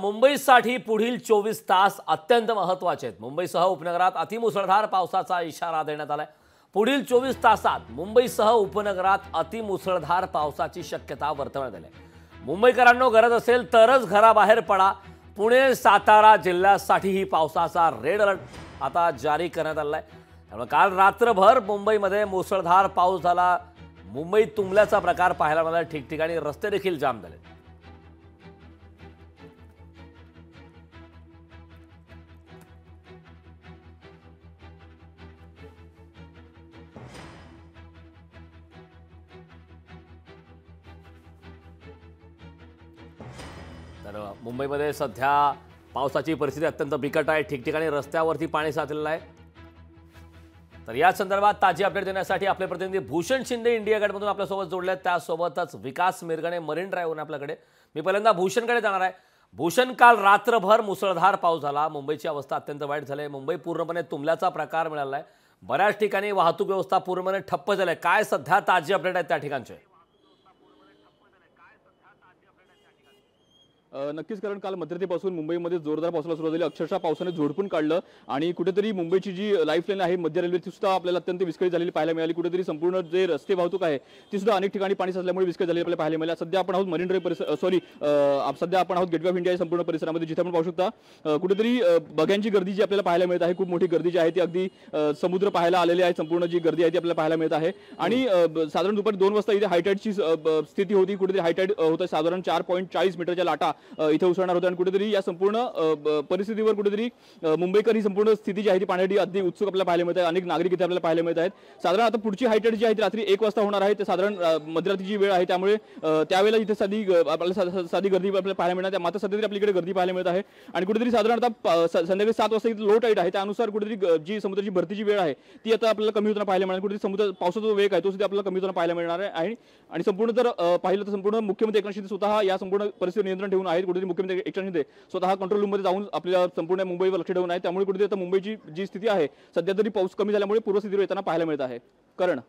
मुंबईसाठी पुढील 24 तास अत्यंत महत्त्वाचे आहेत। मुंबईसह उपनगरात अतिमुसळधार पावसाचा इशारा देण्यात आलाय। पुढील 24 तासात मुंबईसह उपनगरात अतिमुसळधार पावसाची शक्यता वर्तवण्यात आली आहे। मुंबईकरांनो, गरज असेल तरच घराबाहेर पडा। पुणे सातारा जिल्ह्यासाठीही पावसाचा रेड अलर्ट आता जारी करण्यात आला आहे। त्यामुळे काल रात्रभर मुंबईमध्ये मुसळधार पाऊस झाला। मुंबईत तुंबल्याचा प्रकार पाहायला मिळाला। ठिकठिकाणी रस्ते देखील जाम झाले। तर मुंबईमध्ये सध्या पावसाची परिस्थिती अत्यंत बिकट आहे। ठिकठिकाणी रस्त्यावरती पाणी साचलेलं आहे। तर या संदर्भात ताजी अपडेट देण्यासाठी आपले प्रतिनिधी भूषण शिंदे इंडिया गेटमधून आपल्यासोबत जोडले आहेत। त्यासोबतच विकास मिरगणे मरीन ड्राईव्हवरून आपल्याकडे। मी पहिल्यांदा भूषणकडे जाणार आहे। भूषण, काल रात्रभर मुसळधार पाऊस झाला। मुंबईची अवस्था अत्यंत वाईट झाली आहे। मुंबई पूर्णपणे तुंबल्याचा प्रकार मिळाला आहे। बऱ्याच ठिकाणी वाहतूक व्यवस्था पूर्णपणे ठप्प झाली आहे। काय सध्या ताजी अपडेट आहेत त्या ठिकाणचे? नक्कीच, कारण काल मध्यरात्रीपासून मुंबईमध्ये जोरदार पावसाला सुरुवात झाली। अक्षरशः पावसाने झोडपून काढलं आणि कुठेतरी मुंबईची जी लाईफलाईन आहे मध्य रेल्वे, ती सुद्धा आपल्याला अत्यंत विस्कळीत झालेली पाहायला मिळाली। कुठेतरी संपूर्ण जे रस्ते वाहतूक आहे ती सुद्धा अनेक ठिकाणी पाणी साचल्यामुळे विस्कळीत झालेली आपल्याला पाहायला मिळाली। सध्या आपण आहोत मरीन ड्राईव्ह सध्या आपण आहोत गेटवे ऑफ इंडिया संपूर्ण परिसरामध्ये, जिथे आपण पाहू शकता कुठेतरी बघ्यांची गर्दी जी आपल्याला पाहायला मिळत आहे, खूप मोठी गर्दी जी आहे ती अगदी समुद्र पाहायला आलेली आहे। संपूर्ण जी गर्दी आहे ती आपल्याला पाहायला मिळत आहे। आणि साधारण दुपारी 2 वाजता इथे हायटाईडची स्थिती होती। कुठेतरी हायटाईड होतं, साधारण 4.40 मीटरच्या लाटा इथे उसळणार होत्या। आणि कुठेतरी या संपूर्ण परिस्थितीवर कुठेतरी मुंबईकर ही संपूर्ण स्थिती जी आहे ती पाहण्यासाठी अगदी उत्सुक आपल्याला पाहायला मिळत आहे। अनेक नागरिक इथे आपल्याला पाहायला मिळत आहेत। साधारण आता पुढची हायटाईड जी आहे ती रात्री 1 वाजता होणार आहे। ते साधारण मध्यरात्रीची वेळ आहे, त्यामुळे त्यावेळेला इथे आपल्याला साधी गर्दी आपल्याला पाहायला मिळणार आहे। मात्र सध्या तरी आपल्याकडे गर्दी पाहायला मिळत आहे। आणि कुठेतरी साधारण आता संध्याकाळी 7 वाजता इथे लो टाईड आहे, त्यानुसार कुठेतरी जी समुद्राची भरतीची वेळ आहे ती आता आपल्याला कमी होताना पाहायला मिळणार। कुठेतरी समुद्र पावसाचा जो वेग आहे तो सुद्धा आपल्याला कमी होताना पाहायला मिळणार आहे। आणि संपूर्ण जर पाहिलं तर संपूर्ण मुख्यमंत्री एकनाथ शिंदे स्वतः या संपूर्ण परिस्थितीवर नियंत्रण ठेवून आहेत। कुठेतरी मुख्यमंत्री एकनाथ शिंदे स्वतः कंट्रोल रूममध्ये जाऊन आपल्या संपूर्ण मुंबईवर लक्ष ठेवून आहे। त्यामुळे कुठेतरी आता मुंबईची जी स्थिती आहे सध्या तरी पाऊस कमी झाल्यामुळे पूर्वस्थितीवर येताना पाहायला मिळत आहे। कारण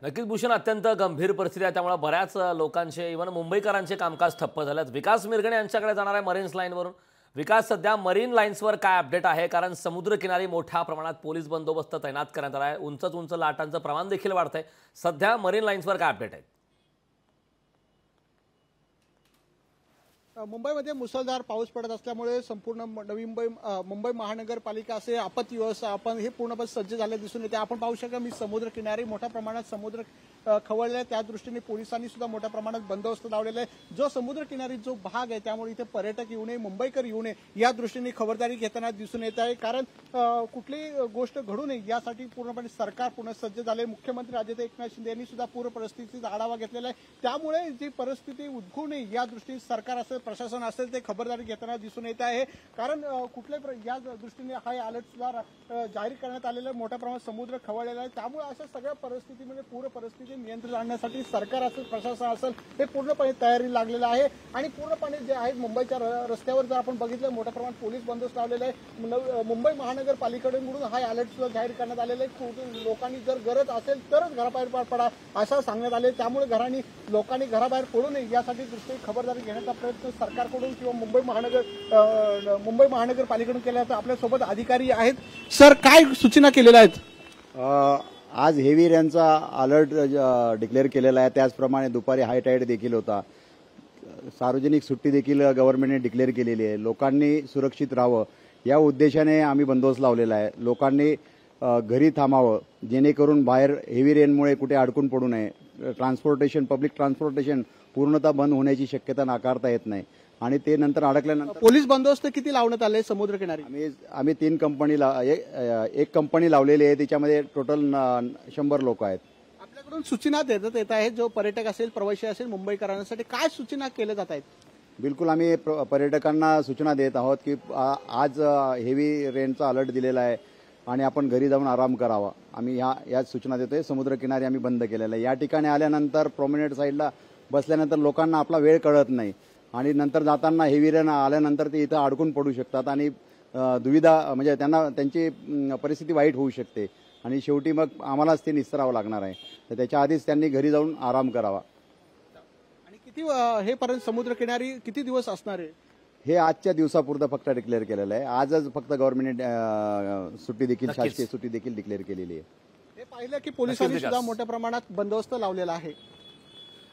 नक्कीच भूषण, अत्यंत गंभीर परिस्थिती आहे। त्यामुळे बऱ्याच लोकांचे, इव्हन मुंबईकरांचे कामकाज ठप्प झाले आहेत। विकास मिरगणे यांच्याकडे जाणार आहे मरीन्स लाईनवरून। विकास, सध्या मरीन लाईन्सवर काय अपडेट आहे? कारण समुद्रकिनारी मोठ्या प्रमाणात पोलीस बंदोबस्त तैनात करण्यात आला आहे। उंच लाटांचं प्रमाण देखील वाढतंय। सध्या मरीन लाईन्सवर काय अपडेट आहे? मुंबईमध्ये मुसळधार पाऊस पडत असल्यामुळे संपूर्ण नवी मुंबई महानगरपालिका असे आपत्ती व्यवस्थापन हे पूर्णपणे सज्ज झाले दिसून येते। आपण पाहू शकता मी समुद्र किनारी मोठ्या प्रमाणात समुद्र खवळले आहे, त्या दृष्टीने पोलिसांनी सुद्धा मोठ्या प्रमाणात बंदोबस्त लावलेला आहे। जो समुद्र किनारी जो भाग आहे त्यामुळे इथे पर्यटक येऊ नये, मुंबईकर येऊ नये या दृष्टीने खबरदारी घेताना दिसून येत आहे। कारण कुठलीही गोष्ट घडू नये यासाठी पूर्णपणे सरकार पूर्ण सज्ज झाले। मुख्यमंत्री आदित्य एकनाथ शिंदे यांनी सुद्धा पूर्ण परिस्थितीचा आढावा घेतलेला आहे। त्यामुळे जी परिस्थिती उद्भवू नये या दृष्टीने सरकार असेल, प्रशासन असेल, ते खबरदारी घेताना दिसून येत आहे। कारण कुठल्याही या दृष्टीने हाय अलर्ट सुद्धा जाहीर करण्यात आलेलं, मोठ्या प्रमाणात समुद्र खवळलेला आहे। त्यामुळे अशा सगळ्या परिस्थितीमध्ये पूर्ण परिस्थिती नियंत्रण आणण्यासाठी सरकार असेल, प्रशासन असेल, हे पूर्णपणे तयारी लागलेलं आहे। आणि पूर्णपणे जे आहे मुंबईच्या रस्त्यावर जर आपण बघितलं मोठ्या प्रमाणात पोलीस बंदोबस्त लावलेला आहे। मुंबई महानगरपालिकेकडून हाय अलर्ट सुद्धा जाहीर करण्यात आलेलं आहे। लोकांनी जर गरज असेल तरच घराबाहेर पडा असं सांगण्यात आले। त्यामुळे लोकांनी घराबाहेर पडू नये यासाठी दृष्टी खबरदारी घेण्याचा प्रयत्न सरकारकडून किंवा मुंबई महानगरपालिकेकडून केला जातो। आपल्यासोबत अधिकारी आहेत। सर, काय सूचना केलेल्या आहेत? आज हेवी रेनचा अलर्ट डिक्लेअर केलेला आहे। त्याचप्रमाणे दुपारी हाय टाईड देखील होता। सार्वजनिक सुट्टी देखील गव्हर्नमेंटने डिक्लेअर केलेली आहे। लोकांनी सुरक्षित राहावं या उद्देशाने आम्ही बंदोबस्त लावलेला आहे। लोकांनी घरी थांबावं, जेणेकरून बाहेर हेवी रेनमुळे कुठे अडकून पडू नये। पब्लिक ट्रान्सपोर्टेशन पूर्णतः बंद होण्याची शक्यता नाकारता येत नाही। आणि ते नंतर अडकल्यानंतर पोलीस बंदोबस्त किती लावण्यात आले समुद्रकिनारी? आम्ही 3 कंपनीला एक कंपनी लावलेली आहे। त्याच्यामध्ये टोटल 100 लोक आहेत। आपल्याकडून सूचना देण्यात येत आहेत, जो पर्यटक असेल, प्रवासी असेल, मुंबईकरांसाठी काय सूचना केल्या जात आहेत? बिलकुल, आम्ही पर्यटकांना सूचना देत आहोत की आज हेवी रेनचा अलर्ट दिलेला आहे आणि आपण घरी जाऊन आराम करावा। आम्ही याच सूचना देतोय। समुद्रकिनारी आम्ही बंद केलेला आहे। या ठिकाणी आल्यानंतर प्रोमेनेड साईडला बसल्यानंतर लोकांना आपला वेळ कळत नाही आणि नंतर जाताना हेवी रेन आल्यानंतर ते इथं अडकून पडू शकतात आणि दुविधा म्हणजे त्यांची परिस्थिती वाईट होऊ शकते आणि शेवटी मग आम्हालाच ते निस्तरावं लागणार आहे। तर त्याच्या आधीच त्यांनी घरी जाऊन आराम करावा। आणि किती हे पर्यंत समुद्रकिनारी किती दिवस असणार आहे? हे आजच्या दिवसापुरतं फक्त डिक्लेअर केलेलं आहे. आजच फक्त गव्हर्नमेंटने सुट्टी देखील, नक्कीच. शासकीय सुट्टी देखील डिक्लेअर केलेली आहे. हे पाहिलं की पोलिसांनी नक्कीच सुद्धा विकास. मोठ्या प्रमाणात बंदोबस्त लावलेला आहे.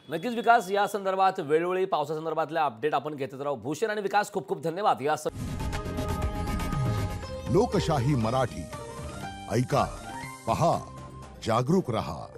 नक्कीच विकास, या संदर्भात वेळोवेळी पावसासंदर्भातल्या अपडेट आपण घेतच राहू. भूषण आणि विकास, खूप खूप धन्यवाद. या लोकशाही मराठी ऐका, पहा, जागरूक रहा.